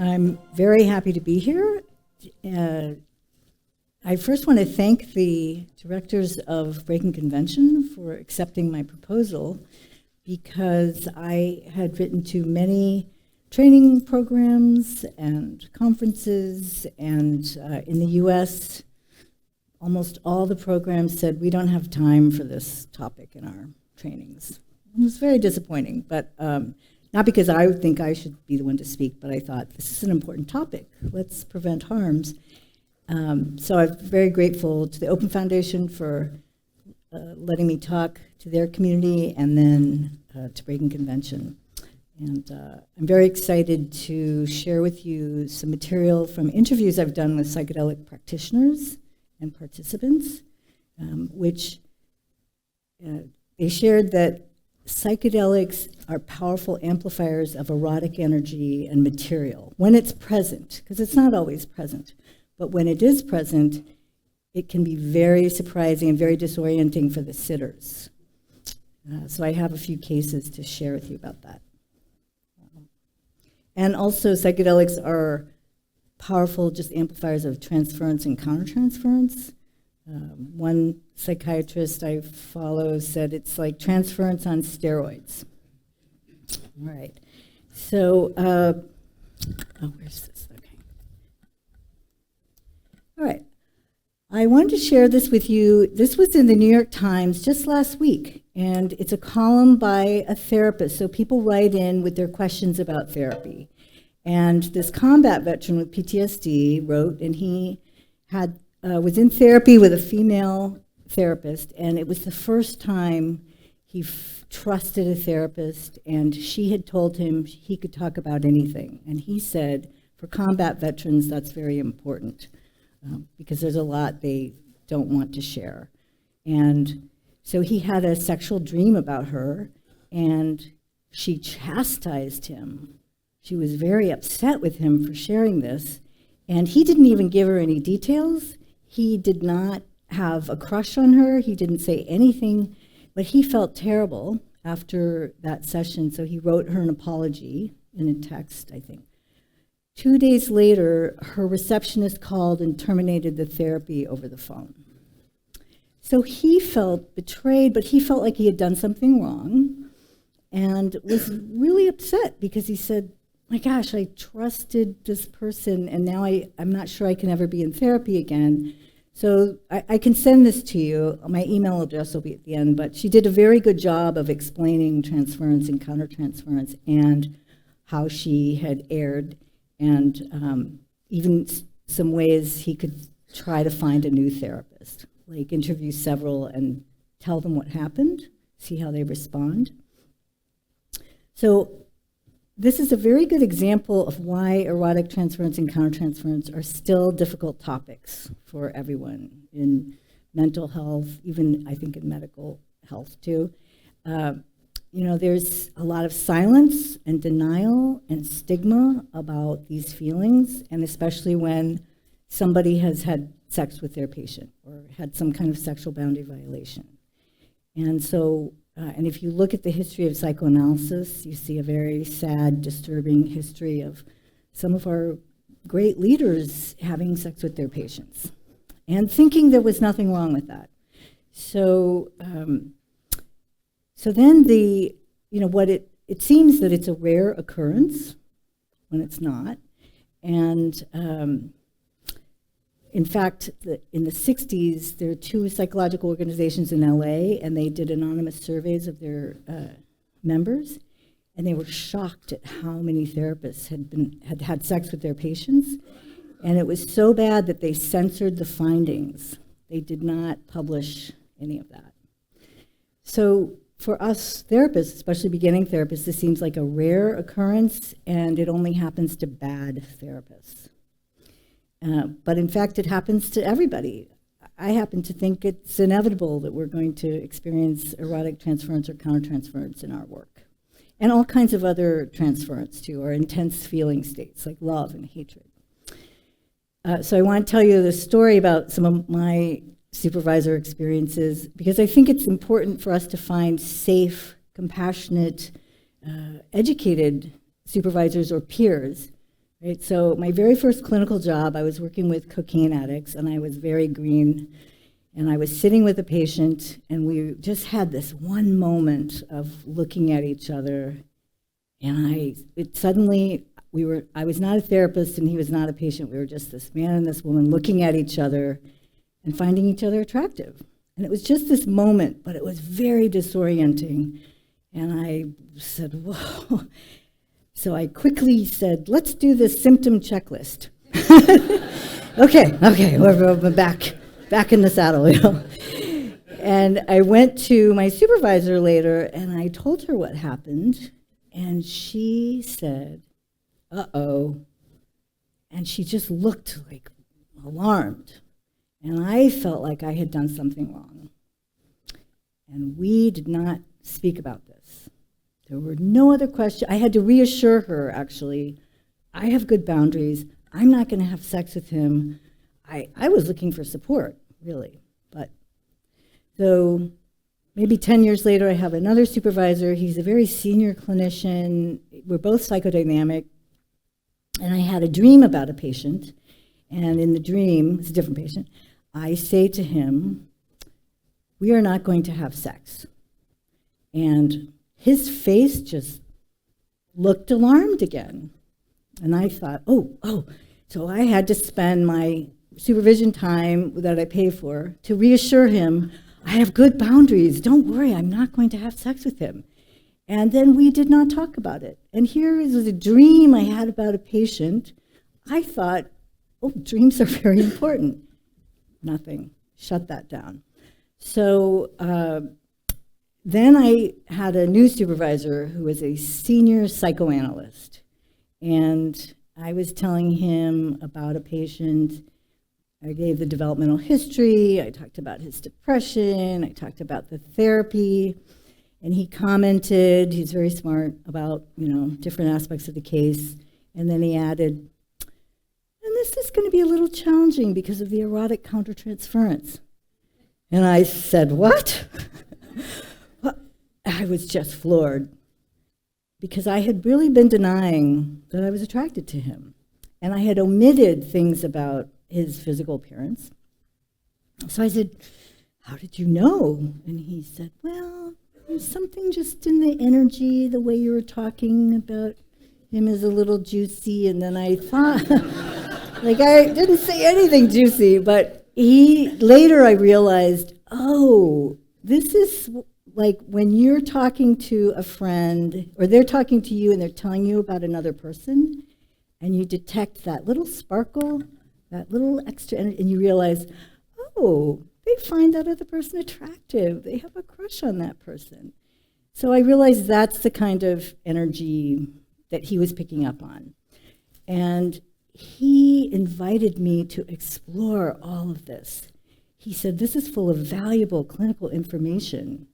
I'm very happy to be here. I first want to thank the directors of Breaking Convention for accepting my proposal, because I had written to many training programs and conferences, and in the US, almost all the programs said, we don't have time for this topic in our trainings. It was very disappointing, but not because I think I should be the one to speak, but I thought this is an important topic. Let's prevent harms. So I'm very grateful to the Open Foundation for letting me talk to their community, and then to Breaking Convention. And I'm very excited to share with you some material from interviews I've done with psychedelic practitioners and participants, which they shared that psychedelics are powerful amplifiers of erotic energy and material when it's present, because it's not always present. But when it is present, it can be very surprising and very disorienting for the sitters. So I have a few cases to share with you about that. And also, psychedelics are powerful just amplifiers of transference and countertransference. One psychiatrist I follow said it's like transference on steroids. All right. So, where's this? Okay. All right. I wanted to share this with you. This was in the New York Times just last week, and it's a column by a therapist. So people write in with their questions about therapy. And this combat veteran with PTSD wrote, and he had was in therapy with a female therapist, and it was the first time he trusted a therapist, and she had told him he could talk about anything. And he said, for combat veterans, that's very important, because there's a lot they don't want to share. And so he had a sexual dream about her, and she chastised him. She was very upset with him for sharing this, and he didn't even give her any details. He did not have a crush on her. He didn't say anything, but he felt terrible after that session, so he wrote her an apology in a text, I think. 2 days later, her receptionist called and terminated the therapy over the phone. So he felt betrayed, but he felt like he had done something wrong and was really upset, because he said, my gosh, I trusted this person, and now I'm not sure I can ever be in therapy again. So I can send this to you. My email address will be at the end, but she did a very good job of explaining transference and countertransference and how she had erred, and even some ways he could try to find a new therapist, like interview several and tell them what happened, see how they respond. So this is a very good example of why erotic transference and countertransference are still difficult topics for everyone in mental health, even I think in medical health too. There's a lot of silence and denial and stigma about these feelings, and especially when somebody has had sex with their patient or had some kind of sexual boundary violation. And so, and if you look at the history of psychoanalysis, you see a very sad, disturbing history of some of our great leaders having sex with their patients and thinking there was nothing wrong with that. So, so then it seems that it's a rare occurrence when it's not. And in fact, in the 60s, there were 2 psychological organizations in LA, and they did anonymous surveys of their members, and they were shocked at how many therapists had sex with their patients. And it was so bad that they censored the findings. They did not publish any of that. So for us therapists, especially beginning therapists, this seems like a rare occurrence, and it only happens to bad therapists. But in fact, it happens to everybody. I happen to think it's inevitable that we're going to experience erotic transference or countertransference in our work. And all kinds of other transference too, or intense feeling states like love and hatred. So I want to tell you the story about some of my supervisor experiences, because I think it's important for us to find safe, compassionate, educated supervisors or peers right? So my very first clinical job, I was working with cocaine addicts, and I was very green. And I was sitting with a patient, and we just had this one moment of looking at each other. And I was not a therapist, and he was not a patient. We were just this man and this woman looking at each other and finding each other attractive. And it was just this moment, but it was very disorienting. And I said, whoa. So I quickly said, let's do this symptom checklist. Okay, we're back in the saddle, you know. And I went to my supervisor later, and I told her what happened, and she said, uh-oh. And she just looked like alarmed. And I felt like I had done something wrong. And we did not speak about this. There were no other questions. I had to reassure her, actually, I have good boundaries. I'm not going to have sex with him. I was looking for support, really. But so maybe 10 years later, I have another supervisor. He's a very senior clinician. We're both psychodynamic. And I had a dream about a patient. And in the dream, it's a different patient, I say to him, we are not going to have sex. And his face just looked alarmed again. And I thought, oh, so I had to spend my supervision time that I pay for to reassure him, I have good boundaries. Don't worry, I'm not going to have sex with him. And then we did not talk about it. And here is a dream I had about a patient. I thought, oh, dreams are very important. Nothing. Shut that down. So then I had a new supervisor who was a senior psychoanalyst. And I was telling him about a patient. I gave the developmental history. I talked about his depression. I talked about the therapy. And he commented, he's very smart, about, different aspects of the case. And then he added, and this is going to be a little challenging because of the erotic countertransference. And I said, what? Well, I was just floored because I had really been denying that I was attracted to him. And I had omitted things about his physical appearance. So I said, how did you know? And he said, well, there's something just in the energy, the way you were talking about him is a little juicy. And then I thought, like I didn't say anything juicy, but later I realized, oh, this is like when you're talking to a friend or they're talking to you and they're telling you about another person and you detect that little sparkle, that little extra energy, and you realize, oh, they find that other person attractive. They have a crush on that person. So I realized that's the kind of energy that he was picking up on. And he invited me to explore all of this. He said, this is full of valuable clinical information.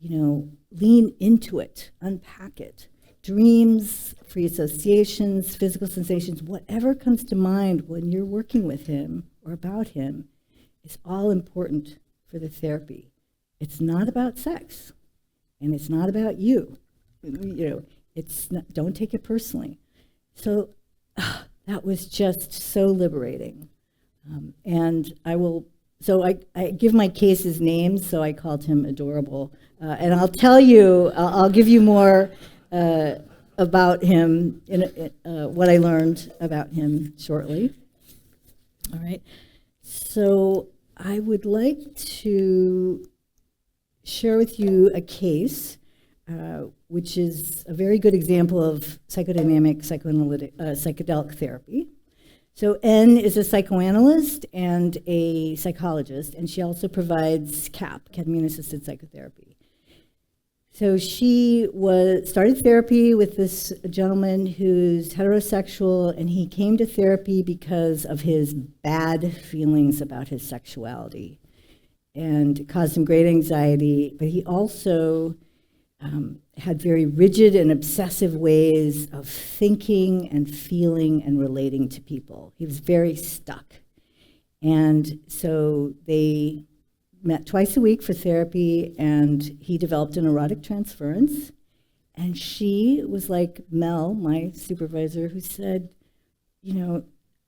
Lean into it, unpack it. Dreams, free associations, physical sensations, whatever comes to mind when you're working with him or about him is all important for the therapy. It's not about sex, and it's not about you. It's not, don't take it personally. So that was just so liberating. And I give my cases names, so I called him Adorable. And I'll tell you, I'll give you more about him, what I learned about him shortly. All right. So I would like to share with you a case, which is a very good example of psychodynamic psychedelic therapy. So N is a psychoanalyst and a psychologist, and she also provides CAP, ketamine-assisted psychotherapy. So she started therapy with this gentleman who's heterosexual, and he came to therapy because of his bad feelings about his sexuality. And it caused him great anxiety, but he also had very rigid and obsessive ways of thinking and feeling and relating to people. He was very stuck. And so they met twice a week for therapy, and he developed an erotic transference. And she was like Mel, my supervisor, who said,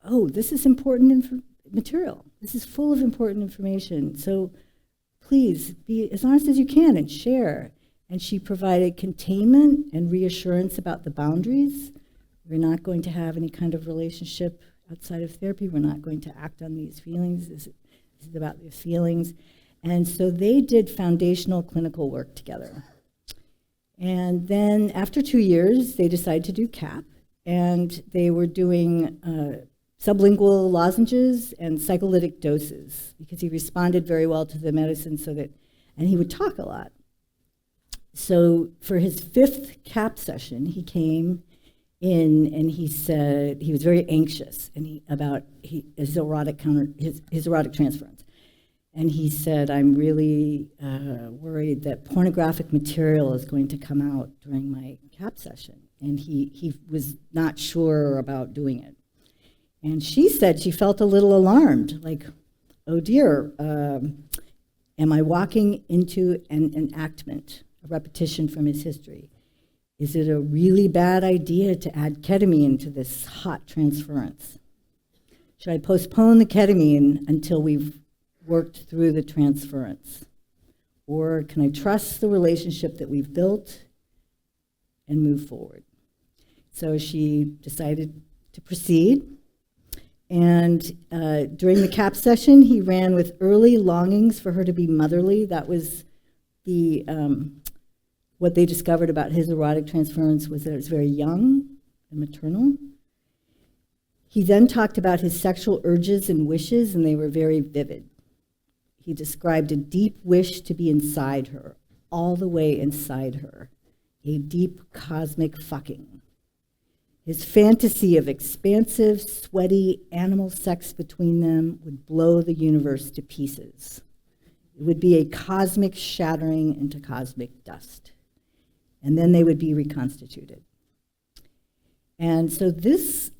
oh, this is important material. This is full of important information. So please be as honest as you can and share. And she provided containment and reassurance about the boundaries. We're not going to have any kind of relationship outside of therapy. We're not going to act on these feelings. This is about your feelings. And so they did foundational clinical work together. And then after 2 years, they decided to do CAP. And they were doing sublingual lozenges and psycholytic doses because he responded very well to the medicine and he would talk a lot. So for his 5th CAP session, he came in and he said he was very anxious about his erotic transference. And he said, I'm really worried that pornographic material is going to come out during my CAP session. And he was not sure about doing it. And she said she felt a little alarmed, like, oh dear, am I walking into an enactment, a repetition from his history? Is it a really bad idea to add ketamine to this hot transference? Should I postpone the ketamine until we've worked through the transference? Or can I trust the relationship that we've built and move forward? So she decided to proceed. And during the CAP session, he ran with early longings for her to be motherly. That was what they discovered about his erotic transference was that it was very young and maternal. He then talked about his sexual urges and wishes, and they were very vivid. He described a deep wish to be inside her, all the way inside her, a deep cosmic fucking. His fantasy of expansive, sweaty animal sex between them would blow the universe to pieces. It would be a cosmic shattering into cosmic dust. And then they would be reconstituted. And so this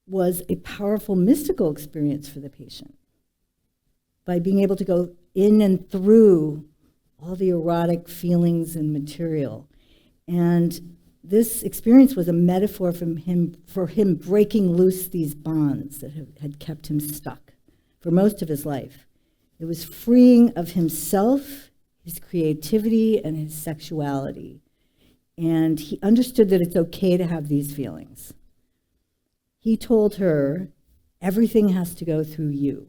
was a powerful mystical experience for the patient. By being able to go in and through all the erotic feelings and material. And this experience was a metaphor for him breaking loose these bonds that had kept him stuck for most of his life. It was freeing of himself, his creativity, and his sexuality. And he understood that it's okay to have these feelings. He told her, everything has to go through you.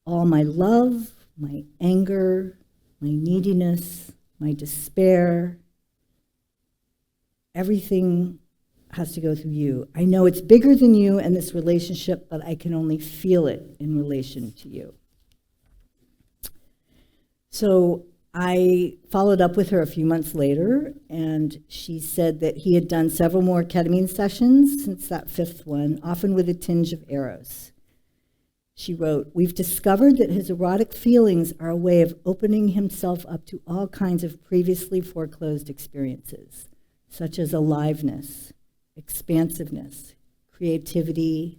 All my love, my anger, my neediness, my despair, everything has to go through you. I know it's bigger than you and this relationship, but I can only feel it in relation to you. So I followed up with her a few months later, and she said that he had done several more ketamine sessions since that 5th one, often with a tinge of eros. She wrote, we've discovered that his erotic feelings are a way of opening himself up to all kinds of previously foreclosed experiences, such as aliveness, expansiveness, creativity,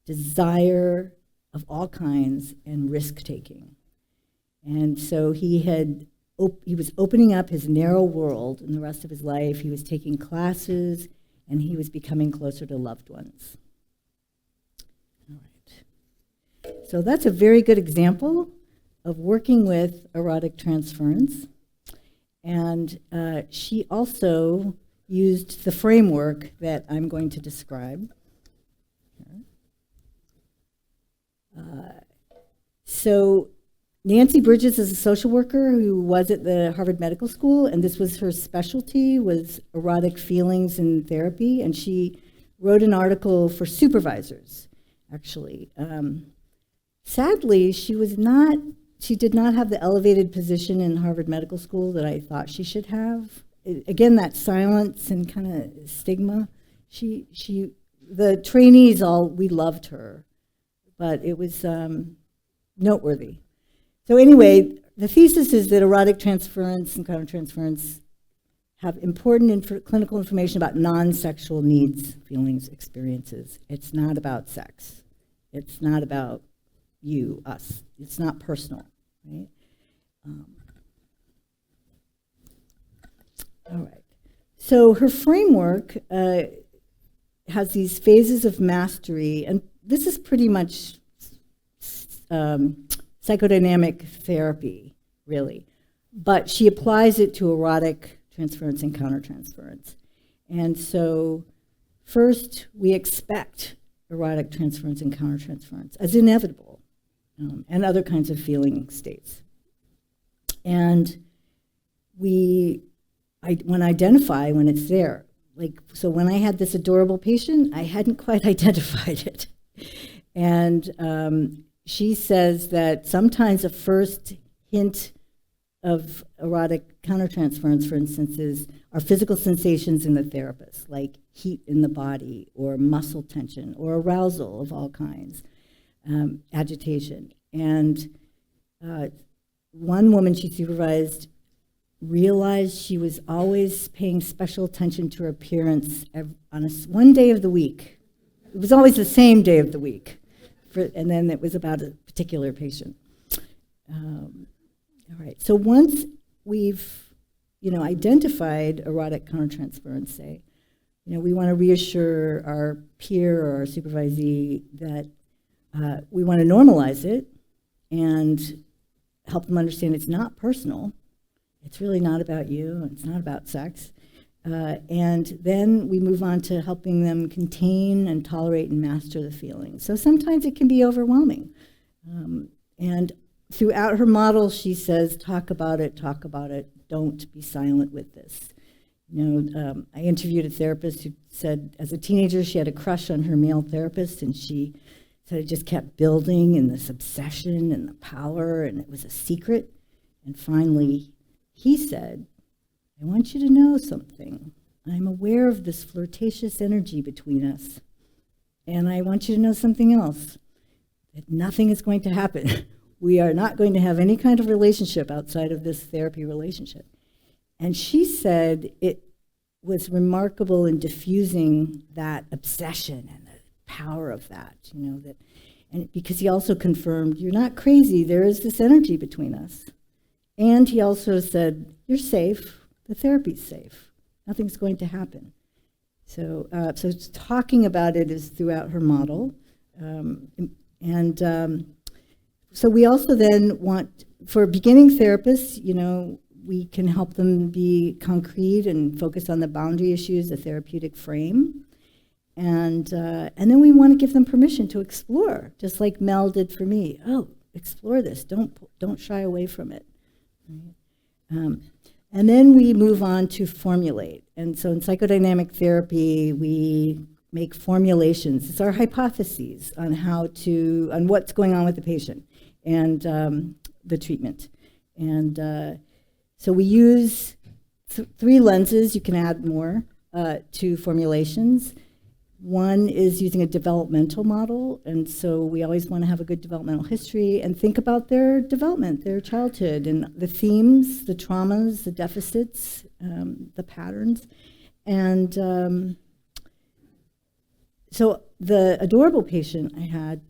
desire of all kinds, and risk-taking. And so he was opening up his narrow world in the rest of his life. He was taking classes, and he was becoming closer to loved ones. All right. So that's a very good example of working with erotic transference. And she also used the framework that I'm going to describe. So Nancy Bridges is a social worker who was at the Harvard Medical School, and this was her specialty, was erotic feelings in therapy, and she wrote an article for supervisors, actually. Sadly, she did not have the elevated position in Harvard Medical School that I thought she should have. Again, that silence and kind of stigma. The trainees we loved her, but it was noteworthy. So anyway, the thesis is that erotic transference and countertransference have important clinical information about non-sexual needs, feelings, experiences. It's not about sex. It's not about you, us. It's not personal, right? All right. So her framework has these phases of mastery, and this is pretty much psychodynamic therapy, really. But she applies it to erotic transference and countertransference. And so first, we expect erotic transference and countertransference as inevitable, and other kinds of feeling states. And we identify when it's there. Like, so when I had this adorable patient, I hadn't quite identified it. And she says that sometimes a first hint of erotic countertransference, for instance, are physical sensations in the therapist, like heat in the body, or muscle tension, or arousal of all kinds, agitation. And one woman she supervised realized she was always paying special attention to her appearance on one day of the week. It was always the same day of the week, and then it was about a particular patient. All right, so once we've, identified erotic countertransference, say, we want to reassure our peer or our supervisee that we want to normalize it and help them understand it's not personal. It's really not about you. It's not about sex. And then we move on to helping them contain and tolerate and master the feelings. So sometimes it can be overwhelming. And throughout her model, she says, talk about it, don't be silent with this. I interviewed a therapist who said as a teenager she had a crush on her male therapist, and she said it just kept building, and this obsession and the power, and it was a secret. And finally, he said, I want you to know something. I'm aware of this flirtatious energy between us, and I want you to know something else, that nothing is going to happen. We are not going to have any kind of relationship outside of this therapy relationship. And she said it was remarkable in diffusing that obsession and the power of that, and because he also confirmed, you're not crazy, there is this energy between us. And he also said, you're safe, the therapy's safe, nothing's going to happen. So talking about it is throughout her model. So we also then want, for beginning therapists, we can help them be concrete and focus on the boundary issues, the therapeutic frame. And then we want to give them permission to explore, just like Mel did for me. Oh, explore this, don't shy away from it. Right? And then we move on to formulate. And so in psychodynamic therapy, we make formulations. It's our hypotheses on on what's going on with the patient and the treatment. And so we use three lenses. You can add more to formulations. One is using a developmental model, and so we always want to have a good developmental history and think about their development, their childhood, and the themes, the traumas, the deficits, the patterns. And so the adorable patient I had,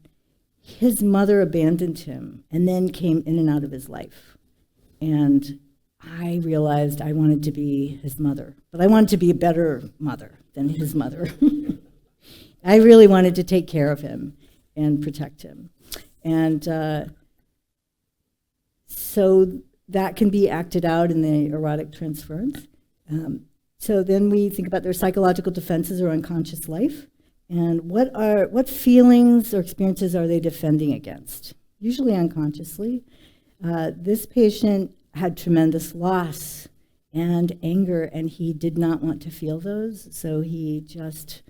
his mother abandoned him and then came in and out of his life. And I realized I wanted to be his mother, but I wanted to be a better mother than his mother. I really wanted to take care of him and protect him. And so that can be acted out in the erotic transference. So then we think about their psychological defenses or unconscious life, and what feelings or experiences are they defending against? Usually unconsciously. This patient had tremendous loss and anger, and he did not want to feel those, so he just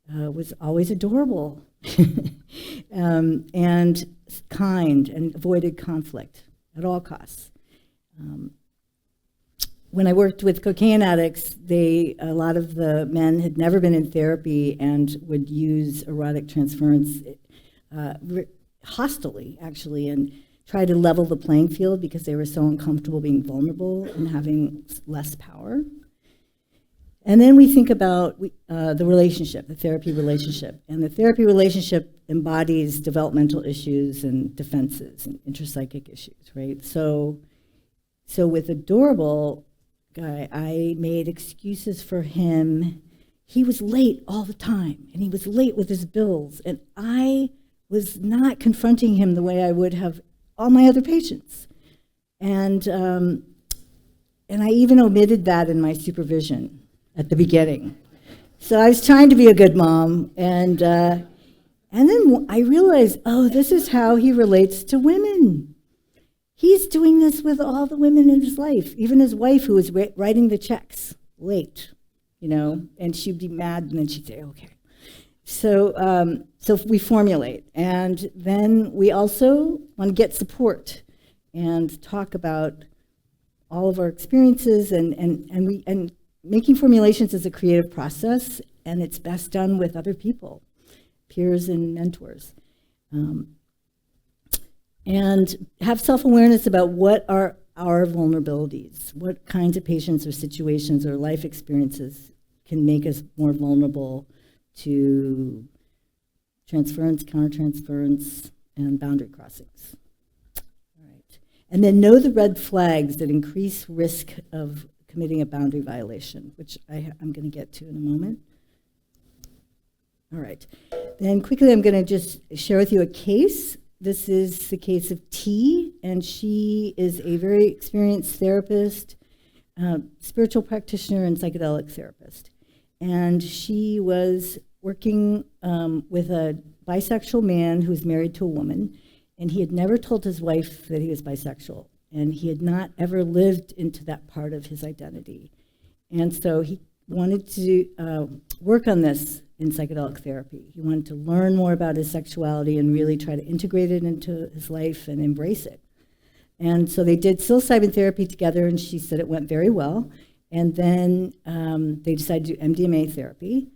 was always adorable and kind and avoided conflict at all costs. When I worked with cocaine addicts, a lot of the men had never been in therapy and would use erotic transference hostilely, actually, and try to level the playing field because they were so uncomfortable being vulnerable and having less power. And then we think about the relationship, the therapy relationship. And the therapy relationship embodies developmental issues and defenses and intrapsychic issues, right? So with adorable guy, I made excuses for him he was late all the time, and he was late with his bills, and I was not confronting him the way I would have all my other patients. And I even omitted that in my supervision at the beginning. So I was trying to be a good mom, and then I realized, oh, this is how he relates to women. He's doing this with all the women in his life, even his wife, who was writing the checks late, and she'd be mad, and then she'd say, okay. So we formulate, and then we also want to get support and talk about all of our experiences, and making formulations is a creative process, and it's best done with other people, peers and mentors. And have self-awareness about what are our vulnerabilities, what kinds of patients or situations or life experiences can make us more vulnerable to transference, countertransference, and boundary crossings. All right. And then know the red flags that increase risk of committing a boundary violation, which I'm going to get to in a moment. All right. Then quickly, I'm going to just share with you a case. This is the case of T, and she is a very experienced therapist, spiritual practitioner, and psychedelic therapist. And she was working with a bisexual man who was married to a woman, and he had never told his wife that he was bisexual, and he had not ever lived into that part of his identity. And so he wanted to work on this in psychedelic therapy. He wanted to learn more about his sexuality and really try to integrate it into his life and embrace it. And so they did psilocybin therapy together, and she said it went very well. And then they decided to do MDMA therapy.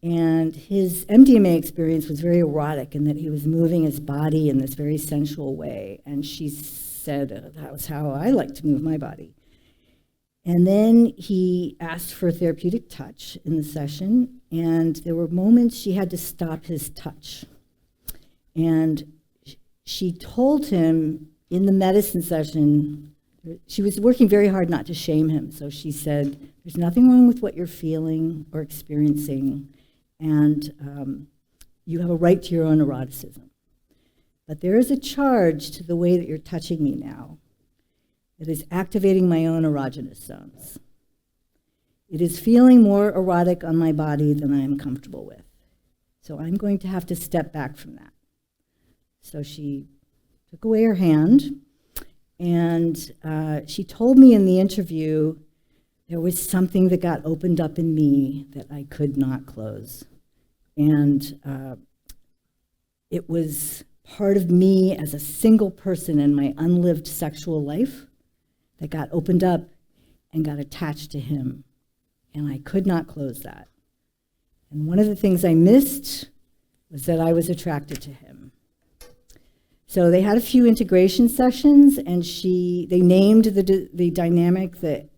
And his MDMA experience was very erotic in that he was moving his body in this very sensual way. And she said, that was how I like to move my body. And then he asked for therapeutic touch in the session, and there were moments she had to stop his touch. And she told him in the medicine session, she was working very hard not to shame him, so she said, there's nothing wrong with what you're feeling or experiencing, and you have a right to your own eroticism. But there is a charge to the way that you're touching me now. It is activating my own erogenous zones. It is feeling more erotic on my body than I am comfortable with. So I'm going to have to step back from that. So she took away her hand, and she told me in the interview there was something that got opened up in me that I could not close. And it was part of me as a single person in my unlived sexual life that got opened up and got attached to him. And I could not close that. And one of the things I missed was that I was attracted to him. So they had a few integration sessions, and they named the dynamic that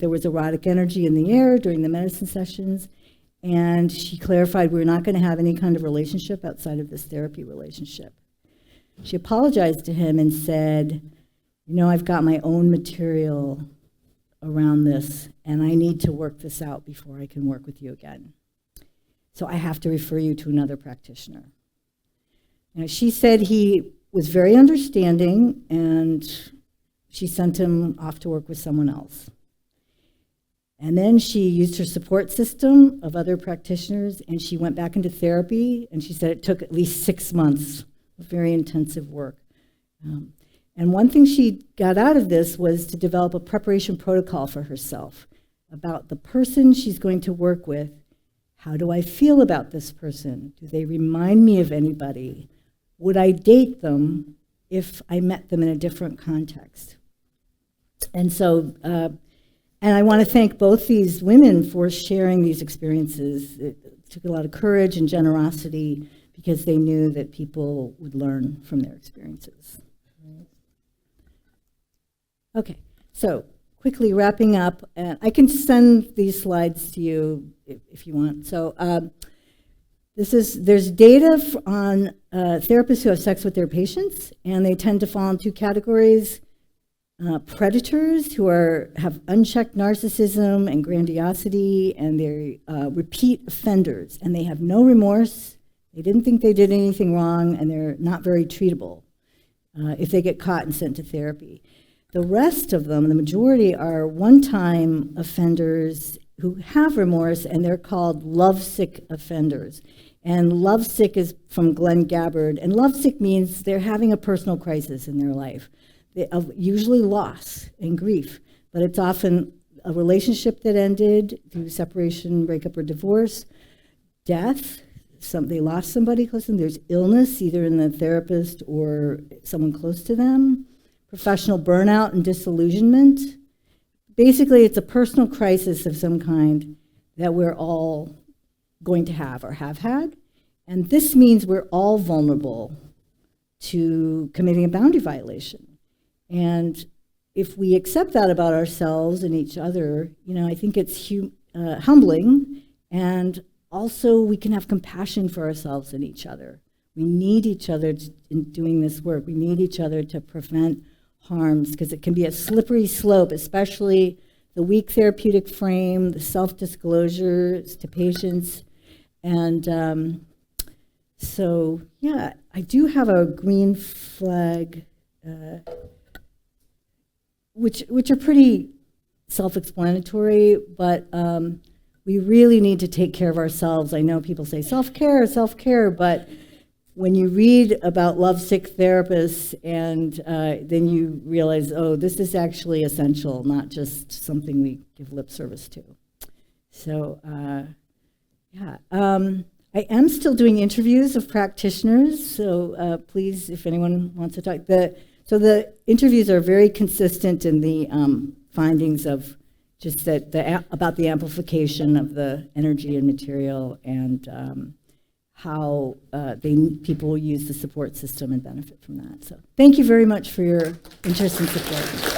there was erotic energy in the air during the medicine sessions. And she clarified we're not going to have any kind of relationship outside of this therapy relationship. She apologized to him and said, I've got my own material around this, and I need to work this out before I can work with you again. So I have to refer you to another practitioner. Now, she said he was very understanding, and she sent him off to work with someone else. And then she used her support system of other practitioners, and she went back into therapy, and she said it took at least 6 months of very intensive work. And one thing she got out of this was to develop a preparation protocol for herself about the person she's going to work with. How do I feel about this person? Do they remind me of anybody? Would I date them if I met them in a different context? And so, and I want to thank both these women for sharing these experiences. It took a lot of courage and generosity because they knew that people would learn from their experiences. Okay, so quickly wrapping up, I can send these slides to you if you want. So there's data on therapists who have sex with their patients, and they tend to fall in two categories. predators who have unchecked narcissism and grandiosity, and they're repeat offenders, and they have no remorse. They didn't think they did anything wrong, and they're not very treatable if they get caught and sent to therapy. The rest of them, the majority, are one-time offenders who have remorse, and they're called lovesick offenders. And lovesick is from Glenn Gabbard, and lovesick means they're having a personal crisis in their life, of usually loss and grief, but it's often a relationship that ended through separation, breakup, or divorce, death. They lost somebody close to them. There's illness, either in the therapist or someone close to them. Professional burnout and disillusionment. Basically, it's a personal crisis of some kind that we're all going to have or have had. And this means we're all vulnerable to committing a boundary violation. And if we accept that about ourselves and each other, I think it's humbling, and also we can have compassion for ourselves and each other. We need each other in doing this work. We need each other to prevent harms, because it can be a slippery slope, especially the weak therapeutic frame, the self-disclosures to patients. And so, yeah, I do have a green flag, which are pretty self-explanatory, but we really need to take care of ourselves. I know people say self-care, but when you read about lovesick therapists and then you realize, oh, this is actually essential, not just something we give lip service to. So, yeah. I am still doing interviews of practitioners, so please, if anyone wants to talk. So the interviews are very consistent in the findings of just about the amplification of the energy and material, and how people use the support system and benefit from that. So thank you very much for your interest and support.